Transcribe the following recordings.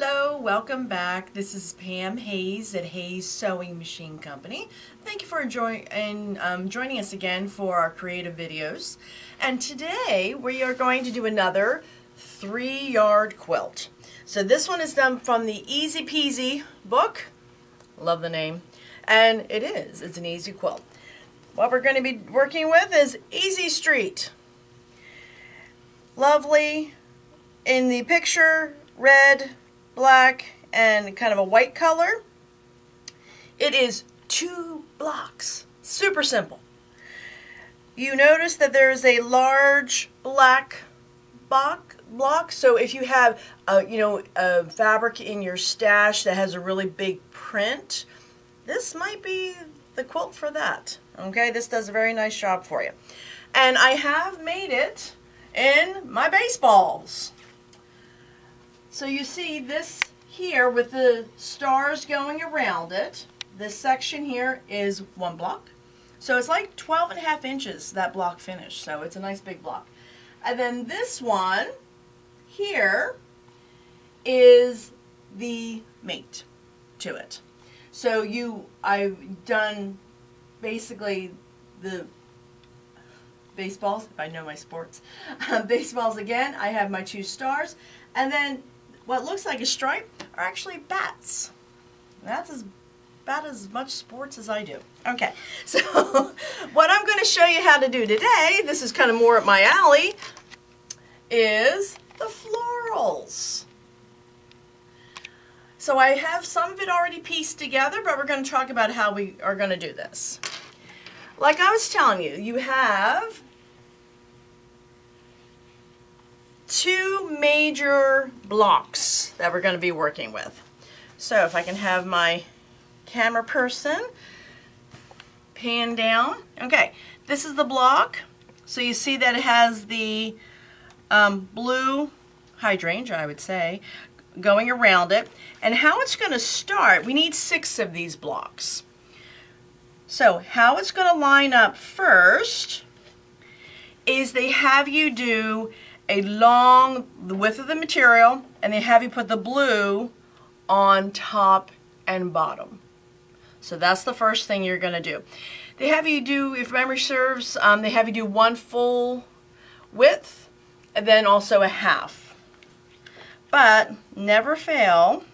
Hello, welcome back. This is Pam Hayes at Hayes Sewing Machine Company. Thank you for joining us again for our creative videos. And today we are going to do another 3-yard quilt. So this one is done from the Easy Peasy book. Love the name. And it's an easy quilt. What we're going to be working with is Easy Street. Lovely. In the picture, red, black, and kind of a white color. It is 2 blocks. Super simple. You notice that there is a large black block. So if you have a fabric in your stash that has a really big print, this might be the quilt for that. Okay, this does a very nice job for you. And I have made it in my baseballs. So you see this here with the stars going around it. This section here is 1 block. So it's like 12.5 inches, that block finished. So it's a nice big block. And then this one here is the mate to it. So I've done basically the baseballs, if I know my sports. Baseballs again, I have my 2 stars. And then what looks like a stripe are actually bats. That's about as much sports as I do. Okay, so what I'm going to show you how to do today, this is kind of more up my alley, is the florals. So I have some of it already pieced together, but we're going to talk about how we are going to do this. Like I was telling you, you have 2 major blocks that we're going to be working with. So if I can have my camera person pan down. Okay, this is the block. So you see that it has the blue hydrangea, I would say, going around it. And how it's going to start, we need 6 of these blocks. So how it's going to line up first is they have you do the width of the material, and they have you put the blue on top and bottom. So that's the first thing you're going to do. They have you do, if memory serves, they have you do 1 full width and then also a half. But never fail,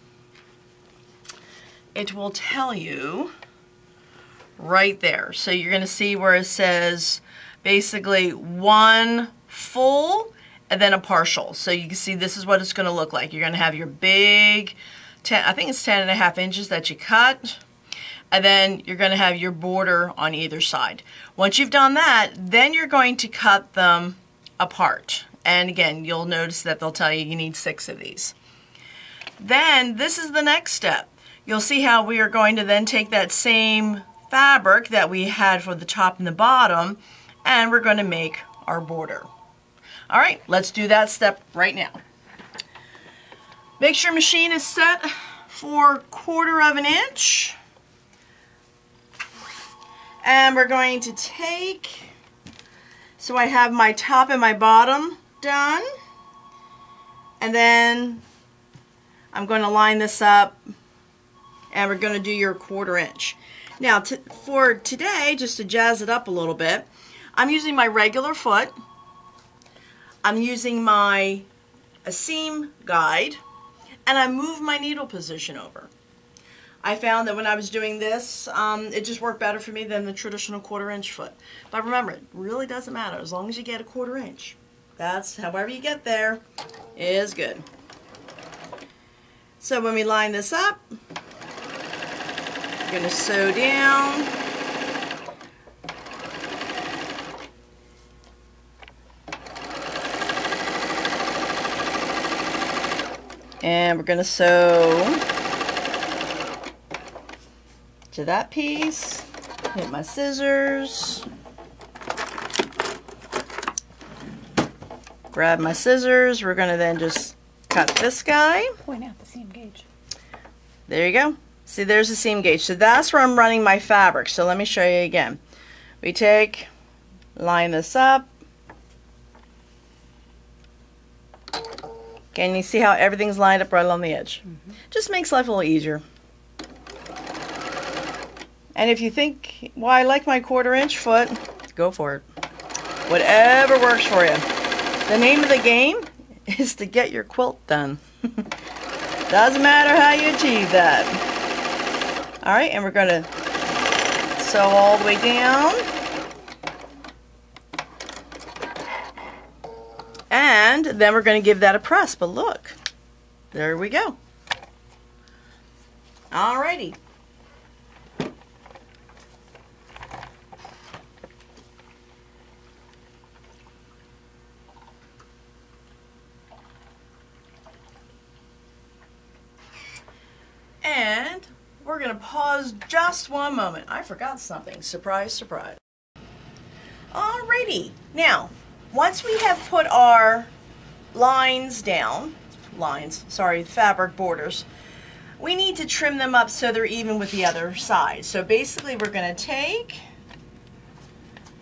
it will tell you right there. So you're going to see where it says basically 1 full and then a partial. So you can see this is what it's going to look like. You're going to have your big, I think it's 10.5 inches that you cut, and then you're going to have your border on either side. Once you've done that, then you're going to cut them apart. And again, you'll notice that they'll tell you you need 6 of these. Then this is the next step. You'll see how we are going to then take that same fabric that we had for the top and the bottom, and we're going to make our border. All right, let's do that step right now. Make sure your machine is set for 1/4 inch. And we're going to take, so I have my top and my bottom done. And then I'm going to line this up, and we're going to do your 1/4 inch. Now for today, just to jazz it up a little bit, I'm using my regular foot. I'm using my seam guide, and I move my needle position over. I found that when I was doing this, it just worked better for me than the traditional 1/4 inch foot. But remember, it really doesn't matter as long as you get a 1/4 inch. That's however you get there is good. So when we line this up, we're going to sew down. And we're going to sew to that piece. Hit my scissors. Grab my scissors. We're going to then just cut this guy. Point out the seam gauge. There you go. See, there's the seam gauge. So that's where I'm running my fabric. So let me show you again. We take, line this up, Okay, and you see how everything's lined up right along the edge. Just makes life a little easier. And if you think, well, I like my 1/4 inch foot, go for it. Whatever works for you. The name of the game is to get your quilt done. Doesn't matter how you achieve that. All right, and we're going to sew all the way down. And then we're going to give that a press. But look, there we go. Alrighty. And we're going to pause just one moment. I forgot something. Surprise, surprise. Alrighty. Now, once we have put our lines down, fabric borders, we need to trim them up so they're even with the other side. So basically we're going to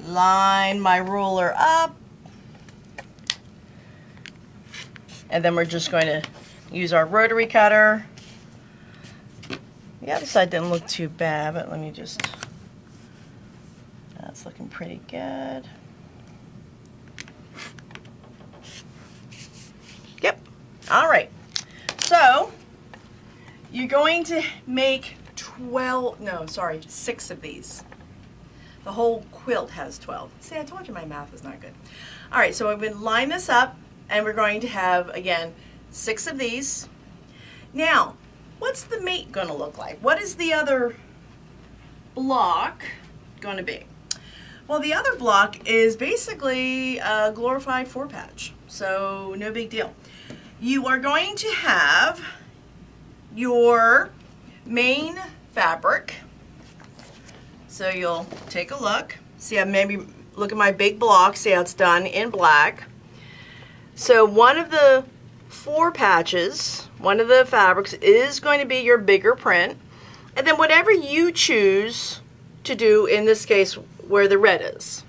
line my ruler up, and then we're just going to use our rotary cutter. The other side didn't look too bad, but let me just, that's looking pretty good. Yep. All right. So you're going to make 6 of these. The whole quilt has 12. See, I told you my math is not good. All right, so I'm going to line this up, and we're going to have, again, 6 of these. Now, what's the mate going to look like? What is the other block going to be? Well, the other block is basically a glorified 4-patch, so no big deal. You are going to have your main fabric. So you'll take a look. See, maybe look at my big block. See how it's done in black. So one of the 4 patches, one of the fabrics is going to be your bigger print. And then whatever you choose to do, in this case where the red is,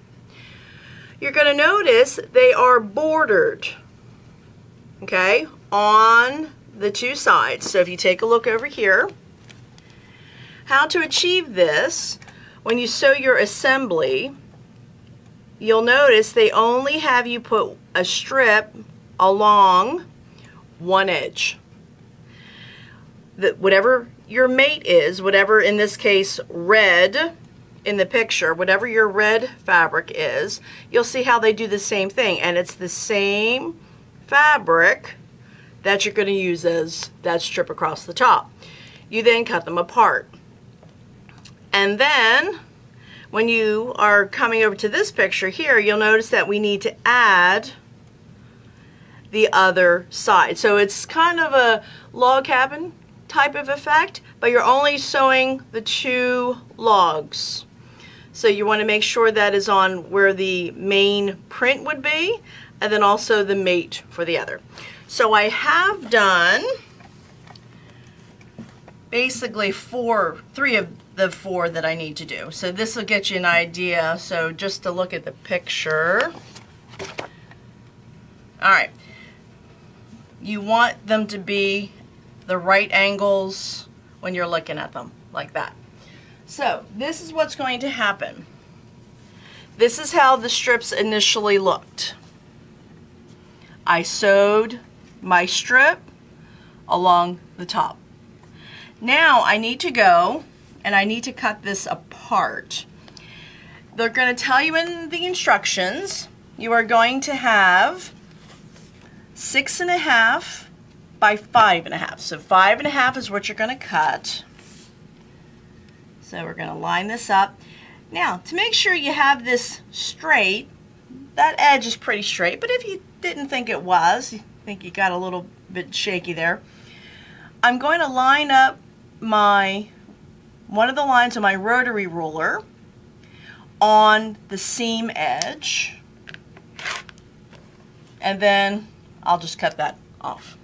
you're going to notice they are bordered, okay, on the 2 sides. So if you take a look over here, how to achieve this, when you sew your assembly, you'll notice they only have you put a strip along one edge. Whatever your mate is, whatever, in this case red in the picture, whatever your red fabric is, you'll see how they do the same thing, and it's the same fabric that you're going to use as that strip across the top. You then cut them apart. And then when you are coming over to this picture here, you'll notice that we need to add the other side. So it's kind of a log cabin type of effect, but you're only sewing the 2 logs. So you want to make sure that is on where the main print would be, and then also the mate for the other. So I have done basically 3 of the 4 that I need to do. So this will get you an idea. So just to look at the picture. All right. You want them to be the right angles when you're looking at them, like that. So this is what's going to happen. This is how the strips initially looked. I sewed my strip along the top. Now I need to go and I need to cut this apart. They're going to tell you in the instructions, you are going to have 6.5 by 5.5. So 5.5 is what you're going to cut. So we're going to line this up. Now, to make sure you have this straight, that edge is pretty straight, but if you didn't think it was, you think you got a little bit shaky there, I'm going to line up one of the lines of my rotary ruler on the seam edge, and then I'll just cut that off.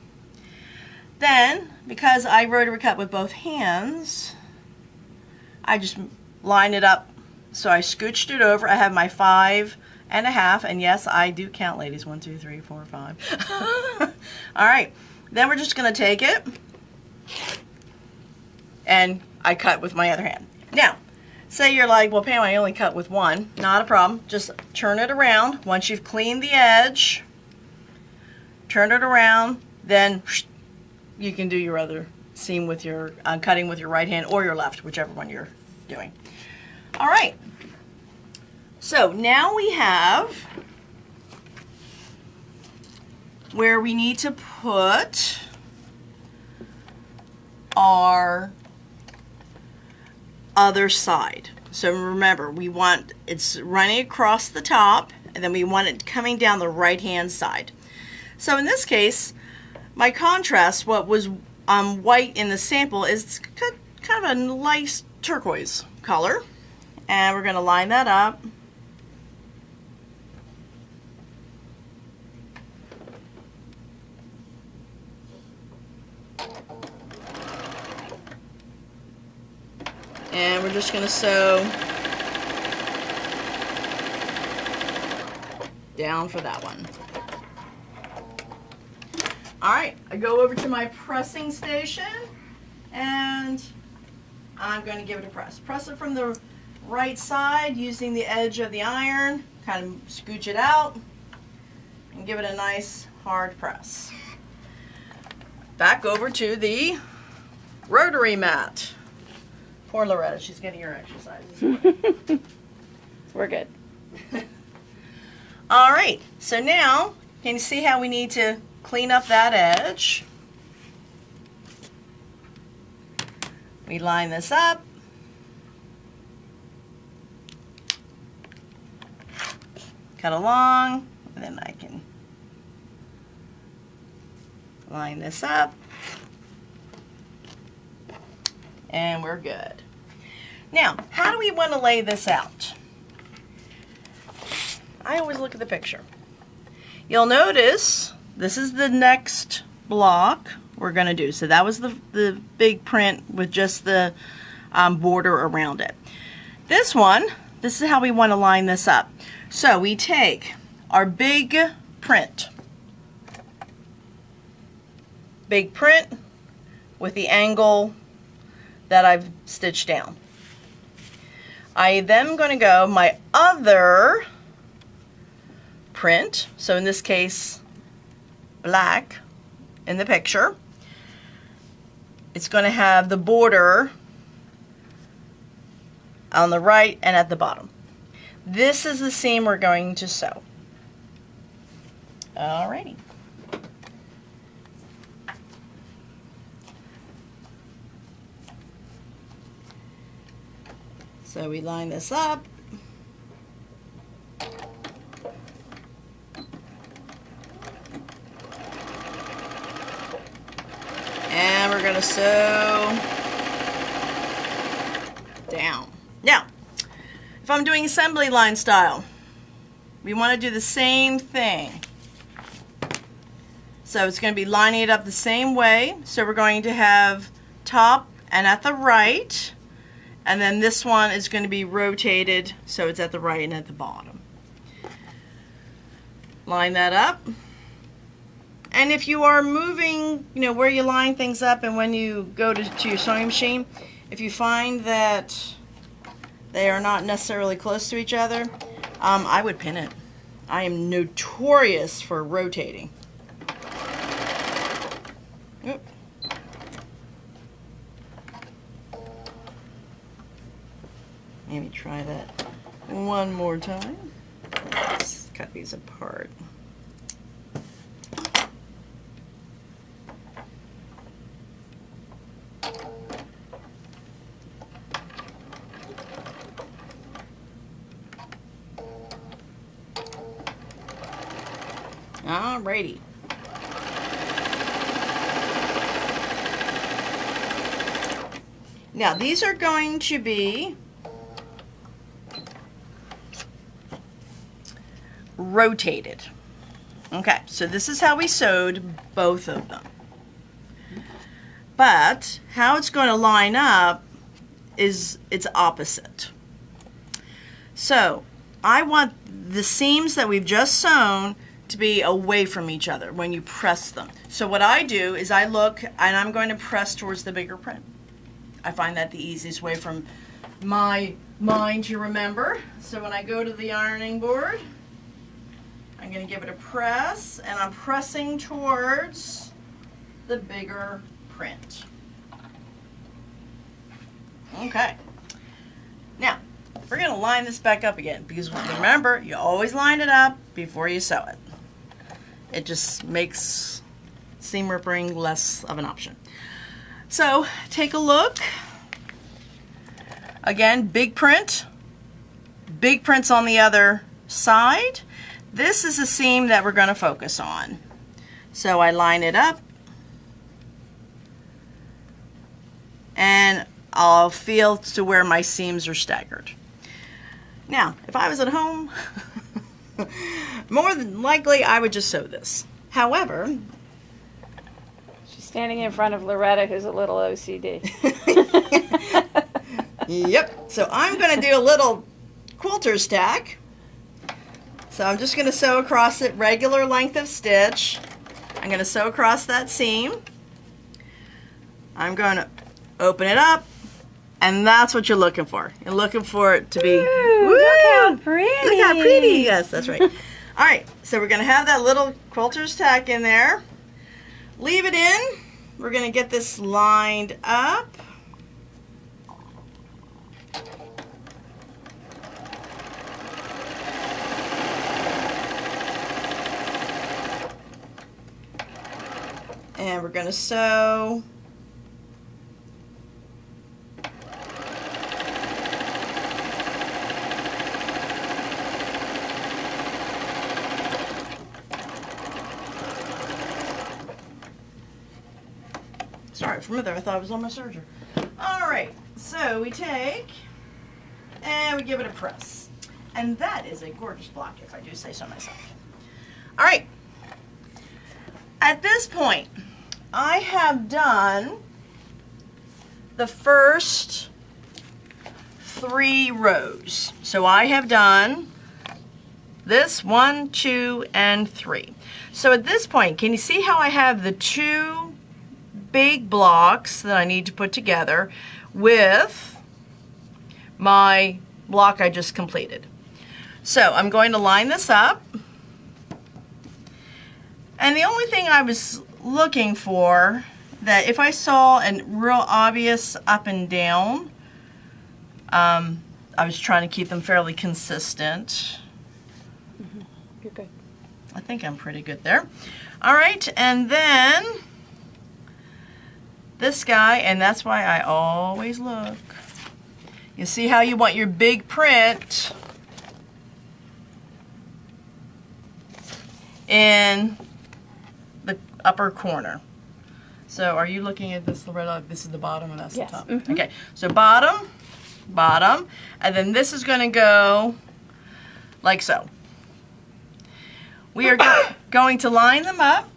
Then, because I rotary cut with both hands, I just line it up. So I scooched it over. I have my 5.5 1.5. And yes, I do count, ladies. 1, 2, 3, 4, 5. All right. Then we're just going to take it, and I cut with my other hand. Now, say you're like, well, Pam, I only cut with one. Not a problem. Just turn it around. Once you've cleaned the edge, turn it around, then you can do your other seam with your cutting with your right hand or your left, whichever one you're doing. All right. So now we have where we need to put our other side. So remember, we want it's running across the top, and then we want it coming down the right hand side. So in this case, my contrast, what was white in the sample, is kind of a nice turquoise color, and we're going to line that up. And we're just going to sew down for that one. Alright, I go over to my pressing station, and I'm going to give it a press. Press it from the right side using the edge of the iron, kind of scooch it out, and give it a nice hard press. Back over to the rotary mat. Poor Loretta, she's getting her exercises. We're good. All right, so now, can you see how we need to clean up that edge? We line this up. Cut along, and then I can line this up. And we're good. Now, how do we want to lay this out? I always look at the picture. You'll notice this is the next block we're going to do. So that was the big print with just the border around it. This one, this is how we want to line this up. So we take our big print with the angle that I've stitched down. I then going to go my other print, so in this case black in the picture. It's going to have the border on the right and at the bottom. This is the seam we're going to sew. Alrighty. So we line this up. And we're going to sew down. Now, if I'm doing assembly line style, we want to do the same thing. So it's going to be lining it up the same way. So we're going to have top and at the right. And then this one is going to be rotated so it's at the right and at the bottom. Line that up. And if you are moving, you know, where you line things up and when you go to your sewing machine, if you find that they are not necessarily close to each other, I would pin it. I am notorious for rotating. Oop. Let me try that one more time. Let's cut these apart. Alrighty. Now these are going to be rotated. Okay, so this is how we sewed both of them. But how it's going to line up is it's opposite. So I want the seams that we've just sewn to be away from each other when you press them. So what I do is I look and I'm going to press towards the bigger print. I find that the easiest way from my mind to remember. So when I go to the ironing board, I'm going to give it a press, and I'm pressing towards the bigger print. Okay. Now, we're going to line this back up again, because remember, you always line it up before you sew it. It just makes seam ripping less of an option. So, take a look. Again, big print. Big print's on the other side. This is a seam that we're going to focus on. So I line it up, and I'll feel to where my seams are staggered. Now, if I was at home, more than likely I would just sew this. However, she's standing in front of Loretta, who's a little OCD. Yep, so I'm going to do a little quilter stack. So I'm just going to sew across it, regular length of stitch. I'm going to sew across that seam. I'm going to open it up, and that's what you're looking for. You're looking for it to be, ooh, woo, look how pretty. Look how pretty. Yes, that's right. All right, so we're going to have that little quilter's tack in there. Leave it in. We're going to get this lined up. And we're going to sew sorry, from there I thought it was on my serger. Alright, so we take and we give it a press. And that is a gorgeous block, if I do say so myself. Alright, at this point, I have done the first 3 rows. So I have done this 1, 2, and 3. So at this point, can you see how I have the 2 big blocks that I need to put together with my block I just completed? So I'm going to line this up. And the only thing I was looking for, that if I saw a real obvious up and down, I was trying to keep them fairly consistent. Mm-hmm. You're good. I think I'm pretty good there. All right, and then this guy, and that's why I always look. You see how you want your big print in the upper corner. So are you looking at this, Loretta? This is the bottom and that's yes. the top. Mm-hmm. Okay, so bottom, bottom, and then this is going to go like so. We are going to line them up,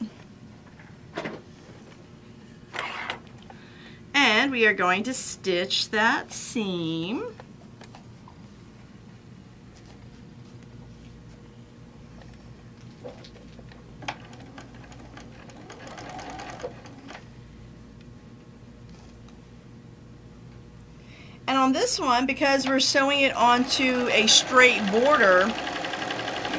and we are going to stitch that seam. And on this one, because we're sewing it onto a straight border,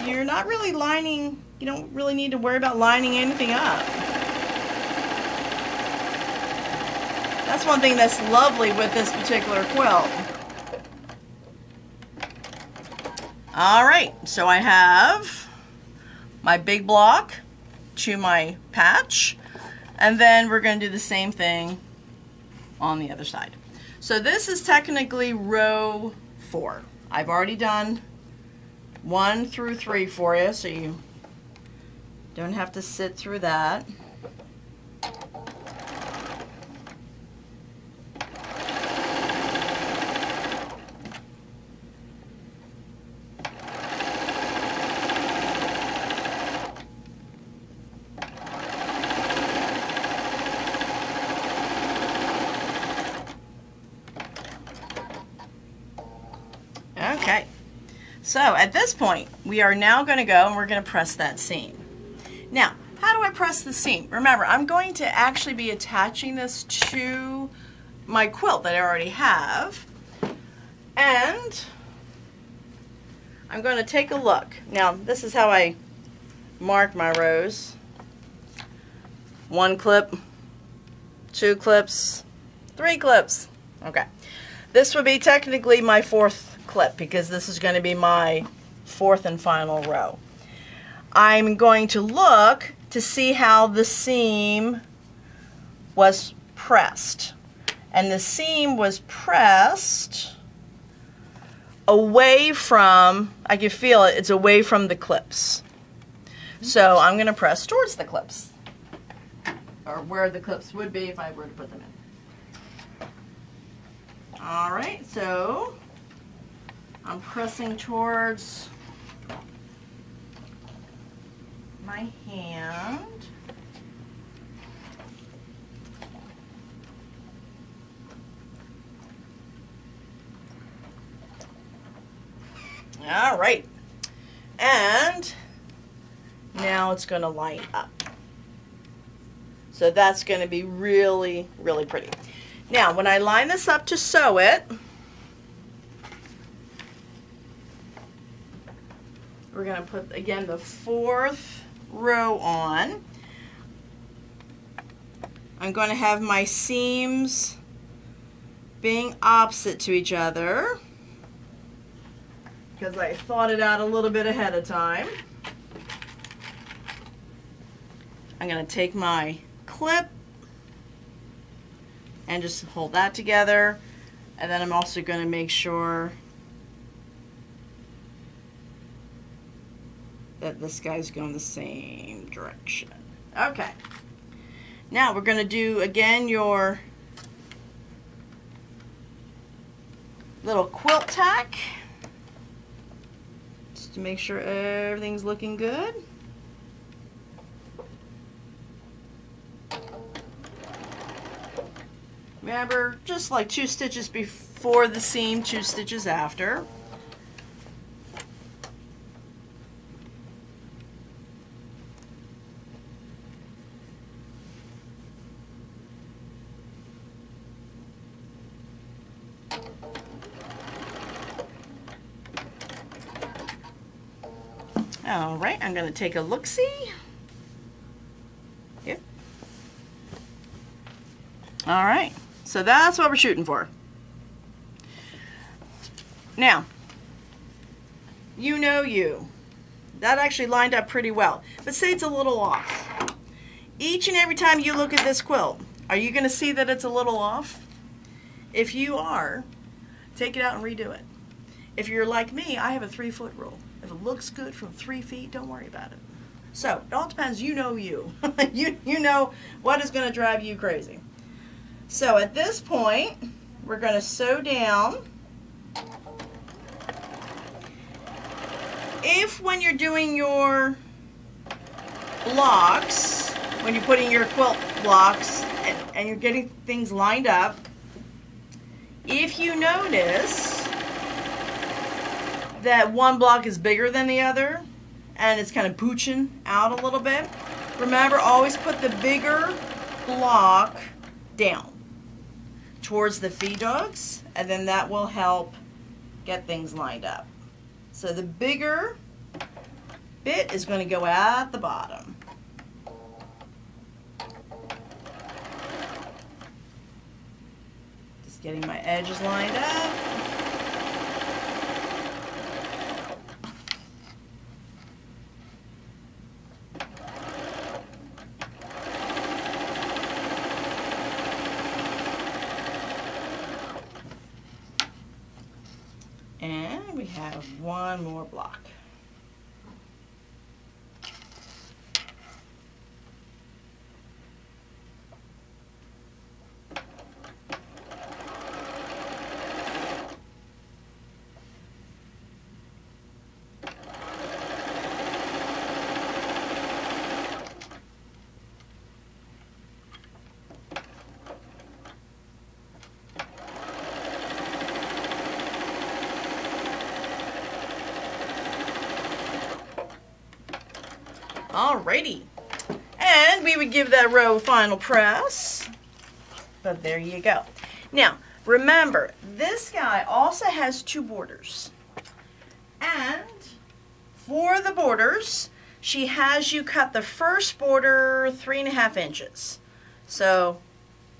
you're not really lining, you don't really need to worry about lining anything up. That's one thing that's lovely with this particular quilt. Alright, so I have my big block to my patch, and then we're going to do the same thing on the other side. So this is technically row 4. I've already done 1 through 3 for you, so you don't have to sit through that. Okay, So at this point, we are now going to go and we're going to press that seam. Now, how do I press the seam? Remember, I'm going to actually be attaching this to my quilt that I already have. And I'm going to take a look. Now, this is how I mark my rows. 1 clip, 2 clips, 3 clips. Okay. This would be technically my 4th clip because this is going to be my 4th and final row. I'm going to look to see how the seam was pressed. And the seam was pressed away from, I can feel it, it's away from the clips. So I'm going to press towards the clips, or where the clips would be if I were to put them in. Alright, so I'm pressing towards my hand. All right, and now it's going to line up. So that's going to be really, really pretty. Now, when I line this up to sew it, we're going to put, again, the 4th row on. I'm going to have my seams being opposite to each other, because I thought it out a little bit ahead of time. I'm going to take my clip and just hold that together, and then I'm also going to make sure that this guy's going the same direction. Okay. Now we're going to do again your little quilt tack, just to make sure everything's looking good. Remember, just like 2 stitches before the seam, 2 stitches after. All right, I'm going to take a look-see. Yep. All right, so that's what we're shooting for. Now, you know you. That actually lined up pretty well, but say it's a little off. Each and every time you look at this quilt, are you going to see that it's a little off? If you are, take it out and redo it. If you're like me, I have a 3-foot rule. If it looks good from 3 feet, don't worry about it. So, it all depends, you know you. you know what is going to drive you crazy. So at this point, we're going to sew down. If when you're doing your blocks, when you're putting your quilt blocks and you're getting things lined up, if you notice that one block is bigger than the other and it's kind of pooching out a little bit, remember, always put the bigger block down towards the feed dogs, and then that will help get things lined up. So the bigger bit is going to go at the bottom. Just getting my edges lined up. And we have one more block. Alrighty. And we would give that row a final press. But there you go. Now, remember, this guy also has 2 borders. And for the borders, she has you cut the first border 3.5 inches. So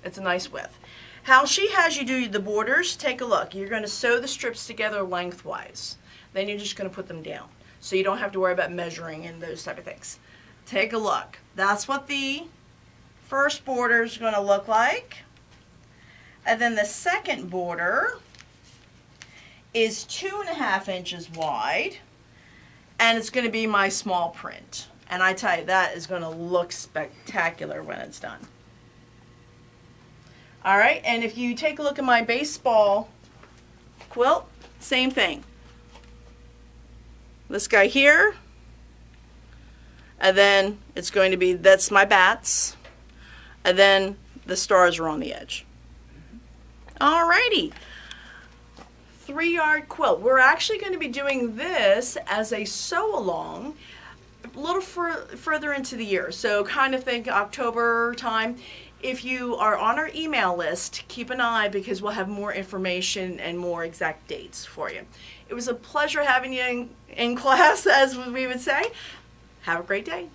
it's a nice width. How she has you do the borders, take a look. You're going to sew the strips together lengthwise. Then you're just going to put them down. So you don't have to worry about measuring and those type of things. Take a look. That's what the first border is going to look like. And then the second border is 2.5 inches wide. And it's going to be my small print. And I tell you, that is going to look spectacular when it's done. Alright, and if you take a look at my baseball quilt, same thing. This guy here, and then it's going to be, that's my bats, and then the stars are on the edge. Alrighty. 3-yard quilt. We're actually going to be doing this as a sew along a little further into the year. So kind of think October time. If you are on our email list, keep an eye because we'll have more information and more exact dates for you. It was a pleasure having you in class, as we would say. Have a great day.